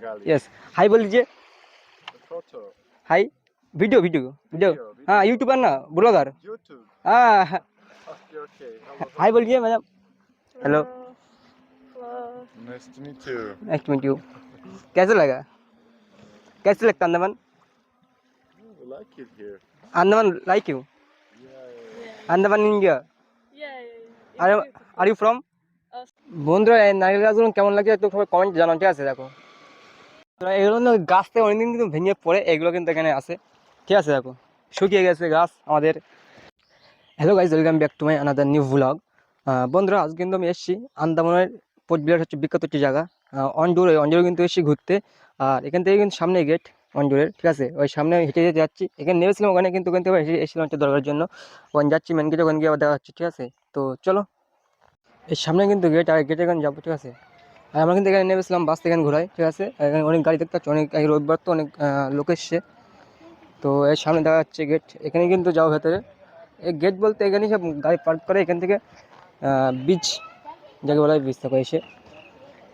Bengali. Yes hi बोल लीजिए Photo. High video video video Video. हाँ Video. यूट्यूबर ना ब्लॉगर YouTube. हाँ Okay, okay. Hello, hi hello. बोलिए madam hello Hello. Nice to meet you. Nice to meet you कैसे लगा कैसे लगता Andaman I like it here. Andaman like you Yeah. Andaman India Yeah. আর It's are you beautiful. From Us. বন্ধুরা এই নারকেল গাছগুলো কেমন লাগছে একটু সবাই কমেন্ট জানান ঠিক আছে দেখো তো এগুলো না গাছ থেকে অনেকদিন কিন্তু ভেঙে পড়ে এগুলো কিন্তু এখানে আছে ঠিক আছে দেখো শুকিয়ে গেছে গাছ আমাদের hello guys welcome back to my another new vlog বন্ধুরা আজ কিন্তু আমি এসেছি আন্দামানের পোর্ট ব্লেয়ার হচ্ছে বিখ্যাত একটি জায়গা অঞ্জুরে কিন্তু এসেছি ঘুরতে আর এখান থেকে কিন্তু সামনে গেট অঞ্জুরের ঠিক আছে ওই সামনে হেঁটে যেতে যাচ্ছি এখানে নেমেছিলাম ওখানে কিন্তু ওখান থেকে এসেছিলাম একটা দরকারের জন্য ওখানে যাচ্ছি মেন গেটে ওখানে গিয়ে আবার দেখা হচ্ছে ঠিক আছে তো চলো এর সামনে কিন্তু গেট আর গেটে এখানে যাবো ঠিক আছে আর আমরা কিন্তু এখানে নেমেছিলাম বাস থেকে ঘোরাই ঠিক আছে এখানে অনেক গাড়ি দেখতে পাচ্ছি অনেক এই রোববার তো অনেক লোক এসছে তো এর সামনে দেখা যাচ্ছে গেট এখানে কিন্তু যাও ভেতরে এই গেট বলতে এখানে সব গাড়ি পার্ক করে এখান থেকে বিচ যাকে বলা হয় বিচ থেকে এসে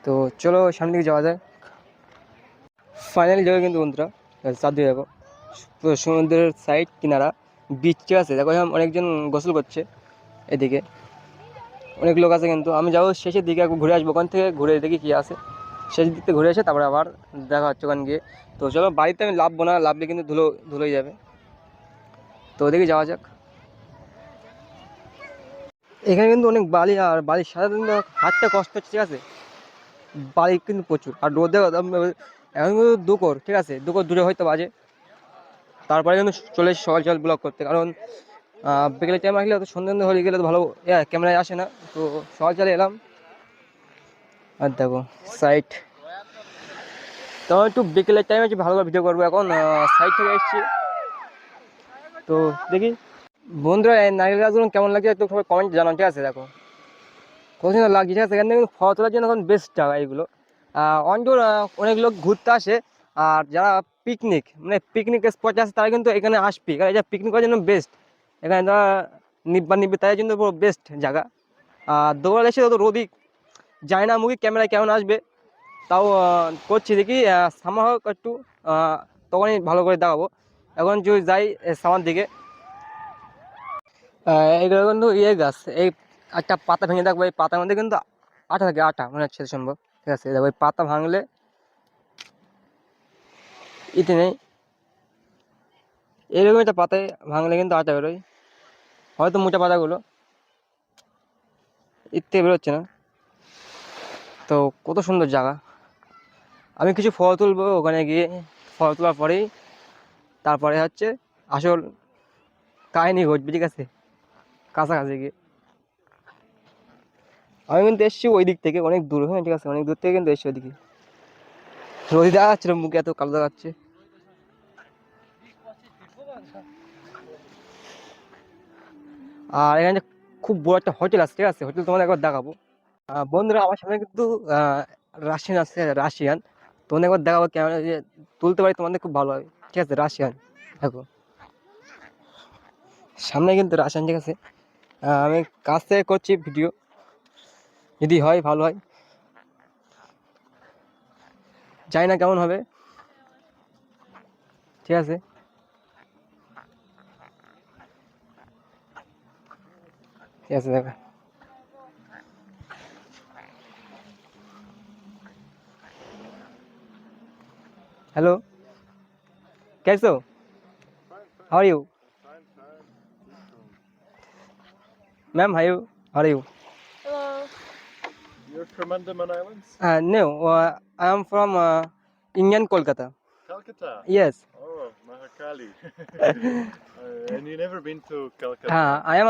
তো চলো সামনে দিকে যাওয়া যায় ফাইনালি যাবে কিন্তু বন্ধুরা চাঁদে যাবো পুরো সমুদ্রের সাইড কিনারা বিচ ঠিক আছে দেখো এখন অনেকজন গোসল করছে এদিকে অনেক লোক আছে কিন্তু আমি যাবো শেষের দিকে একবার ঘুরে আসবো ওখান থেকে ঘুরে দেখি কী আছে শেষ দিক থেকে ঘুরে এসে তারপরে আবার দেখা হচ্ছে ওখানে গিয়ে তো চলো বাড়িতে আমি লাভবো না লাভলে কিন্তু ধুলোই যাবে তো ওদিকে যাওয়া যাক এখানে কিন্তু অনেক বালি আর বালির সাথে কিন্তু হাঁটতে কষ্ট হচ্ছে ঠিক আছে বালি কিন্তু প্রচুর আর রোদে এখন কিন্তু দুপুর ঠিক আছে দুপুর দূরে হয়তো বাজে তারপরে কিন্তু চলে এসে সকাল সকাল ব্লগ করতে কারণ বিকেলের টাইম আসলে তো সন্ধ্যে হয়ে গেলে তো ভালো ক্যামেরায় আসে না তো সকাল সকালে এলাম আর দেখো সাইট তো একটু বিকেলের টাইমে একটু ভালো করে ভিডিও করবো এখন সাইড থেকে এসেছি তো দেখি বন্ধুরা এই নারকেল গাছগুলো কেমন লাগছে একটু সবাই কমেন্ট জানান ঠিক আছে দেখো কত সুন্দর লাগছে ঠিক আছে এখান থেকে ফটো তোলার জন্য এখন বেস্ট জায়গা এইগুলো অঞ্চল অনেক লোক ঘুরতে আসে আর যারা পিকনিক মানে পিকনিক স্পট আছে তারা কিন্তু এখানে আসবে কারণ এটা পিকনিক করার জন্য বেস্ট এখানে যারা নিব্বা তাদের জন্য পুরো বেস্ট জায়গা আর দৌড়ালে এসে তো রোদই যায় না মুখে ক্যামেরায় কেমন আসবে তাও করছি দেখি সামা হোক একটু তখনই ভালো করে দেখাবো এখন যদি যাই সামার দিকে এগুলো কিন্তু ইয়ে গাছ এই একটা পাতা ভেঙে দেখবো এই পাতার মধ্যে কিন্তু আটা থাকে আটা মনে হচ্ছে সম্ভব ঠিক আছে দেখো এই পাতা ভাঙলে ইতে নেই এরকম একটা পাতায় ভাঙলে কিন্তু আটা বেরোয় হয়তো মোটা পাতাগুলো ইতে বেরোচ্ছে না তো কত সুন্দর জায়গা আমি কিছু ফটো তুলবো ওখানে গিয়ে ফটো তোলার পরেই তারপরে হচ্ছে আসল কাহিনি ঘটবে ঠিক আছে কাছাকাছি গিয়ে আমি কিন্তু এসছি ওই দিক থেকে অনেক দূর হ্যাঁ ঠিক আছে অনেক দূর থেকে কিন্তু এসছি ওইদিকে রোদি দেখা যাচ্ছিল মুখে এত কালো দেখাচ্ছে আর এখানে খুব বড় একটা হোটেল আছে ঠিক আছে হোটেল তোমাদের একবার দেখাবো বন্ধুরা আমার সামনে কিন্তু রাশিয়ান আছে রাশিয়ান তোমাদের একবার দেখাবো ক্যামেরা যে তুলতে পারি তোমাদের খুব ভালো হবে ঠিক আছে রাশিয়ান দেখো সামনে কিন্তু রাশিয়ান ঠিক আছে আমি কাছ থেকে করছি ভিডিও যদি হয় ভালো হয় জানি না কেমন হবে ঠিক আছে ঠিক আছে দেখো हेलो कैसे हो how are you Fine, fine. Ma'am how are you Hello. You're from Andaman Islands? No I am from Indian Kolkata Calcutta? Yes Oh, Mahakali. And you never been to Calcutta? हाँ I am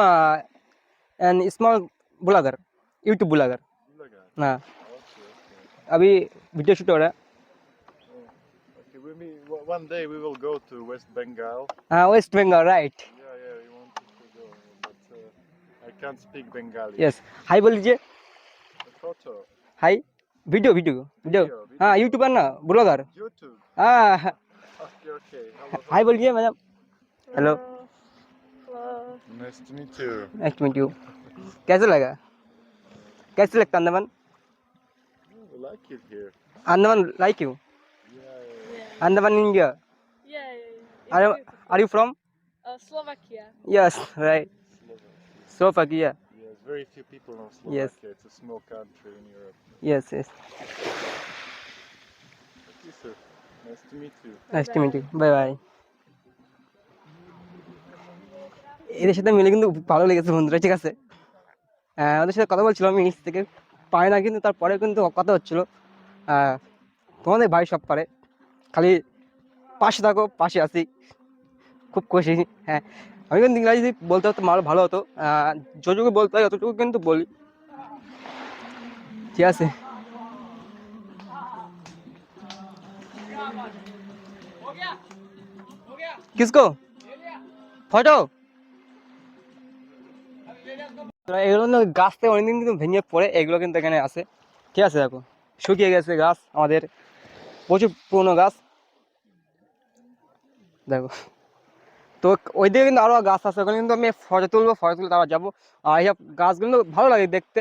an small blogger YouTube blogger Ulaga. हाँ Okay, okay. अभी video shoot हो रहा Oh, okay, one day we will go to West Bengal. है हाँ West Bengal right Yeah, yeah, we wanted to go, but I can't speak Bengali. Yes hi बोल लीजिए A photo. High video video video Video, हाँ video. YouTuber ना blogger YouTube. हाँ Okay, okay. Hello, hi hello. बोलिए madam hello Hello. Nice to meet you. Nice to meet you कैसे लगा कैसे लगता Andaman I like it here. Andaman like you Andaman, India. Yeah, it's Are you, beautiful. are you from? Slovakia. Yes, right. Slovakia. Slovakia. Yes, very few people know Yes. Slovakia. It's a small country in Europe. Yes, yes. Okay, sir. Nice to meet you. Nice to meet you. Bye-bye. Bye bye. এদের সাথে মিলে কিন্তু ভালো লেগেছে বন্ধুরা, ঠিক আছে। ওদের সাথে কথা বলছিলাম ইংলিশ থেকে, পারে না কিন্তু তারপরে কিন্তু কথা হচ্ছিল। তোমাদের বাড়ি সব পারে, খালি পাশে থাকো, পাশে আসি, খুব খুশি। হ্যাঁ, আমি কিন্তু ইংরাজি বলতে হতো ভালো হতো, যতটুকু বলতে হয় অতটুকু কিন্তু বলি, ঠিক আছে। কিসকো ফটো এগুলো না গাছ থেকে অনেকদিন কিন্তু ভেঙে পড়ে, এগুলো কিন্তু এখানে আছে, ঠিক আছে। দেখো শুকিয়ে গেছে গাছ, আমাদের প্রচুর পুরনো গাছ। দেখো, তো ওইদিকে কিন্তু আরো গাছ আছে, ওখানে কিন্তু আমি ফটো তুলবো, ফটো তুলে তারপর যাবো। আর এইসব গাছগুলো ভালো লাগে দেখতে।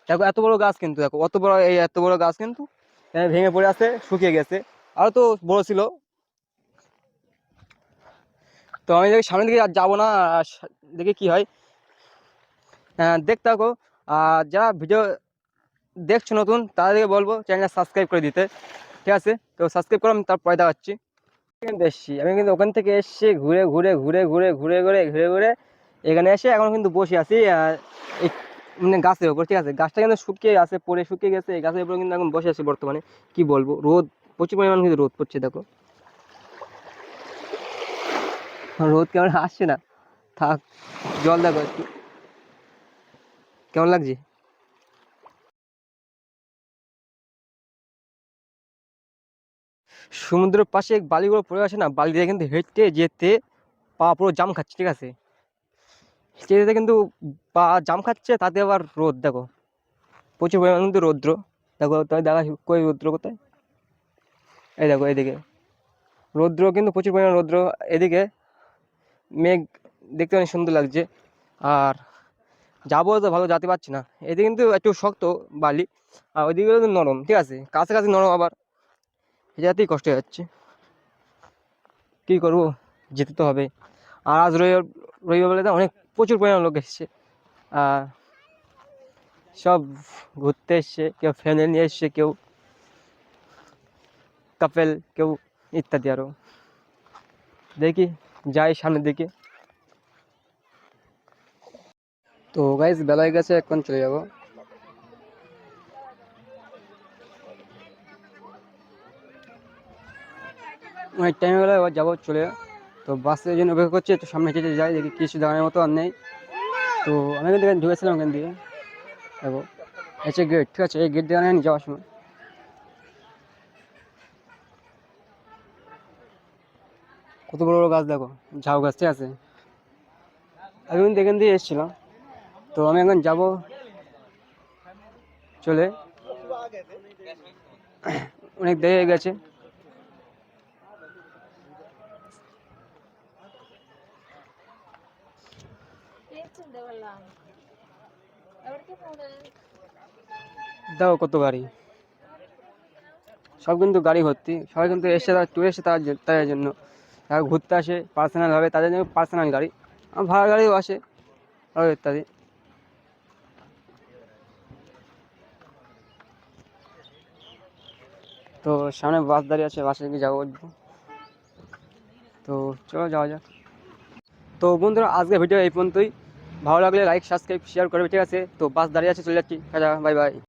দেখো এত বড় গাছ, কিন্তু দেখো অত বড়, এই এত বড় গাছ কিন্তু ভেঙে পড়ে আছে, শুকিয়ে গেছে। আরো তো বড় ছিল। তো আমি দেখি সামনের দিকে আর যাবো না, দেখি কি হয়। দেখতে থাকো। আর যারা ভিডিও দেখছো নতুন, তাদেরকে বলবো চ্যানেলটা সাবস্ক্রাইব করে দিতে, ঠিক আছে। তো সাবস্ক্রাইব করে আমি তারপরে দেখাচ্ছি। কিন্তু এসছি আমি, কিন্তু ওখান থেকে এসে ঘুরে ঘুরে ঘুরে ঘুরে ঘুরে ঘুরে ঘুরে ঘুরে এখানে এসে এখন কিন্তু বসে আছি এই মানে গাছের উপর, ঠিক আছে। গাছটা কিন্তু শুকিয়ে আছে, পরে শুকিয়ে গেছে, এই গাছের উপর কিন্তু এখন বসে আছি বর্তমানে। কি বলবো, রোদ প্রচুর পরিমাণ কিন্তু রোদ পড়ছে, দেখো রোদ কেমন আসছে না, থাক জল দেখো একটু কেমন লাগছে। সমুদ্রের পাশে বালিগুলো পড়ে আছে না, বালি দিয়ে কিন্তু হেঁটে যেতে পা পুরো জাম খাচ্ছে, ঠিক আছে। হেঁটে যেতে কিন্তু পা জাম খাচ্ছে, তাতে আবার রোদ দেখো, প্রচুর পরিমাণ কিন্তু রৌদ্র। দেখো তাই দেখা কই রৌদ্র কোথায়, এই দেখো এদিকে রৌদ্র, কিন্তু প্রচুর পরিমাণ রৌদ্র। এদিকে মেঘ দেখতে অনেক সুন্দর লাগছে। আর যাবো তো ভালো যেতে পারছি না, এদিকে কিন্তু একটু শক্ত বালি, আর ওইদিকে কিন্তু নরম, ঠিক আছে, কাছাকাছি নরম, আবার যেতেই কষ্ট হয়ে যাচ্ছে। কী করবো, যেতে তো হবে। আর আজ রবিবার বলে অনেক প্রচুর পরিমাণ লোক এসছে, সব ঘুরতে এসছে, কেউ ফ্যামিলি নিয়ে এসছে, কেউ কাপেল, কেউ ইত্যাদি। আরও দেখি যাই সামনের দিকে। তো গাইজ বেলা হয়ে গেছে, এখন চলে যাবো। অনেক টাইম হয়ে গেলে এবার যাবো চলে। তো বাসের জন্য অপেক্ষা করছি, একটু সামনে হেঁটে যাই, দেখি কিছু দাঁড়ানোর মতো আর নেই। তো আমি কিন্তু এখানে ঢুকেছিলাম, ওখান দিয়ে দেখো এসে গেট, ঠিক আছে, এই গেট দিয়ে আমি যাওয়ার সময়। কত বড় বড় গাছ দেখো, ঝাউ গাছ, ঠিক আছে। আমি কিন্তু এখান দিয়ে এসেছিলাম। তো আমি এখন যাবো চলে, অনেক দেরি হয়ে গেছে। দেখো কত গাড়ি, সব কিন্তু গাড়ি ভর্তি, সবাই কিন্তু এসে টুরিস্ট তাদের জন্য, যারা ঘুরতে আসে পার্সোনাল ভাবে, তাদের জন্য পার্সোনাল গাড়ি, আর ভাড়া গাড়িও আসে, আরও ইত্যাদি। তো সামনে বাস দাঁড়িয়ে আছে, বাসে গিয়ে যাবো। তো চলো যাওয়া যাক। তো বন্ধুরা আজকে ভিডিও এই পর্যন্তই, ভালো লাগলে লাইক সাবস্ক্রাইব শেয়ার করবে, ঠিক আছে। তো বাস দাঁড়িয়ে আছে, চলে যাচ্ছি, বাই বাই।